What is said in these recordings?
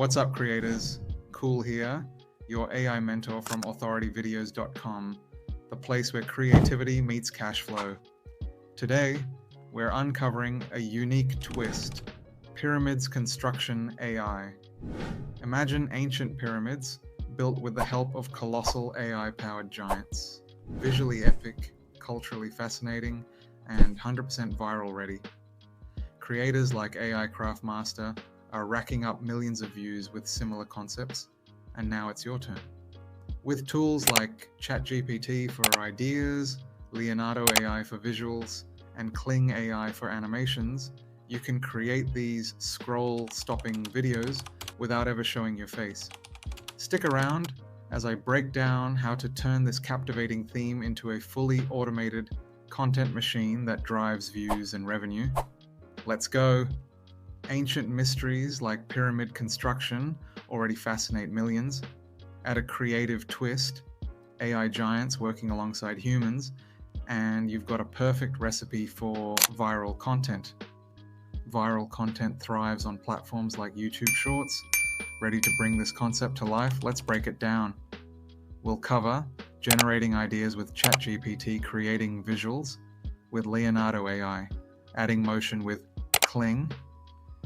What's up, creators? Cool here, your AI mentor from authorityvideos.com, the place where creativity meets cash flow. Today, we're uncovering a unique twist: pyramids construction AI. Imagine ancient pyramids built with the help of colossal AI-powered giants. Visually epic, culturally fascinating, and 100% viral ready. Creators like AI Craftmaster are racking up millions of views with similar concepts, and now it's your turn. With tools like ChatGPT for ideas, Leonardo AI for visuals, and Kling AI for animations, you can create these scroll-stopping videos without ever showing your face. Stick around as I break down how to turn this captivating theme into a fully automated content machine that drives views and revenue. Let's go! Ancient mysteries like pyramid construction already fascinate millions. Add a creative twist, AI giants working alongside humans, and you've got a perfect recipe for viral content. Viral content thrives on platforms like YouTube Shorts. Ready to bring this concept to life? Let's break it down. We'll cover generating ideas with ChatGPT, creating visuals with Leonardo AI, adding motion with Kling,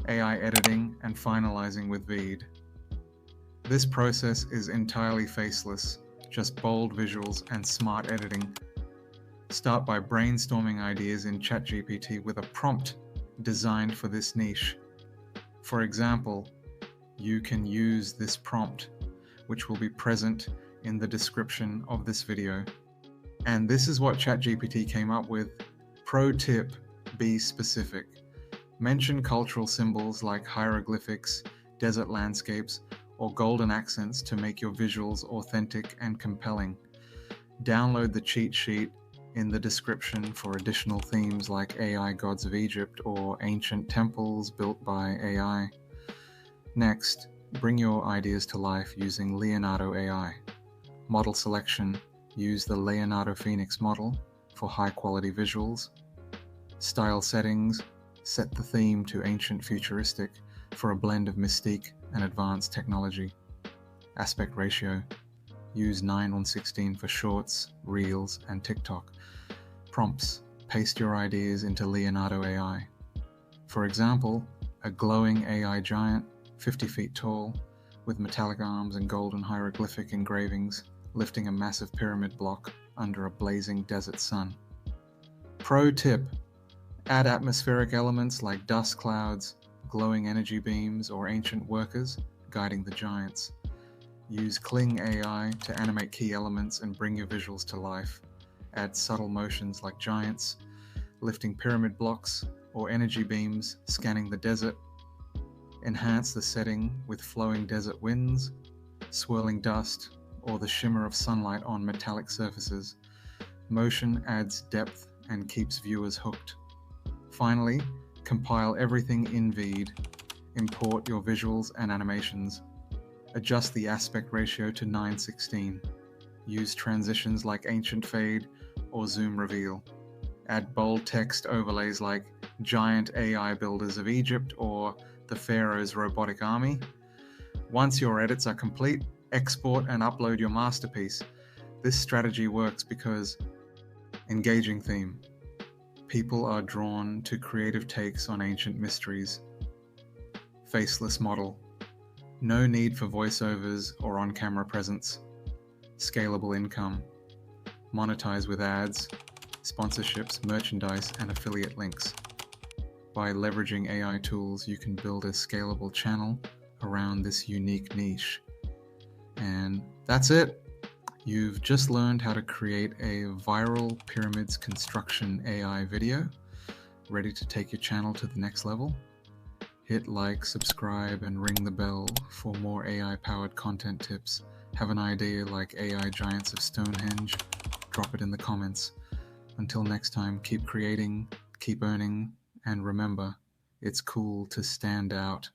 AI editing, and finalizing with VEED. This process is entirely faceless, just bold visuals and smart editing. Start by brainstorming ideas in ChatGPT with a prompt designed for this niche. For example, you can use this prompt, which will be present in the description of this video. And this is what ChatGPT came up with. Pro tip: be specific. Mention cultural symbols like hieroglyphics, desert landscapes, or golden accents to make your visuals authentic and compelling. Download the cheat sheet in the description for additional themes like AI gods of Egypt or ancient temples built by AI. Next, bring your ideas to life using Leonardo AI. Model selection: use the Leonardo Phoenix model for high-quality visuals. Style settings: set the theme to ancient futuristic for a blend of mystique and advanced technology. Aspect ratio: use 9:16 for shorts, reels, and TikTok. Prompts: paste your ideas into Leonardo AI. For example, a glowing AI giant, 50 feet tall, with metallic arms and golden hieroglyphic engravings, lifting a massive pyramid block under a blazing desert sun. Pro tip: add atmospheric elements like dust clouds, glowing energy beams, or ancient workers guiding the giants. Use Kling AI to animate key elements and bring your visuals to life. Add subtle motions like giants lifting pyramid blocks or energy beams scanning the desert. Enhance the setting with flowing desert winds, swirling dust, or the shimmer of sunlight on metallic surfaces. Motion adds depth and keeps viewers hooked. Finally, compile everything in VEED. Import your visuals and animations. Adjust the aspect ratio to 9:16. Use transitions like ancient fade or zoom reveal. Add bold text overlays like giant AI builders of Egypt or the Pharaoh's robotic army. Once your edits are complete, export and upload your masterpiece. This strategy works because engaging theme. People are drawn to creative takes on ancient mysteries. Faceless model. No need for voiceovers or on-camera presence. Scalable income. Monetize with ads, sponsorships, merchandise, and affiliate links. By leveraging AI tools, you can build a scalable channel around this unique niche. And that's it. You've just learned how to create a viral pyramids construction AI video. Ready to take your channel to the next level? Hit like, subscribe, and ring the bell for more AI-powered content tips. Have an idea like AI giants of Stonehenge? Drop it in the comments. Until next time, keep creating, keep earning, and remember, it's cool to stand out.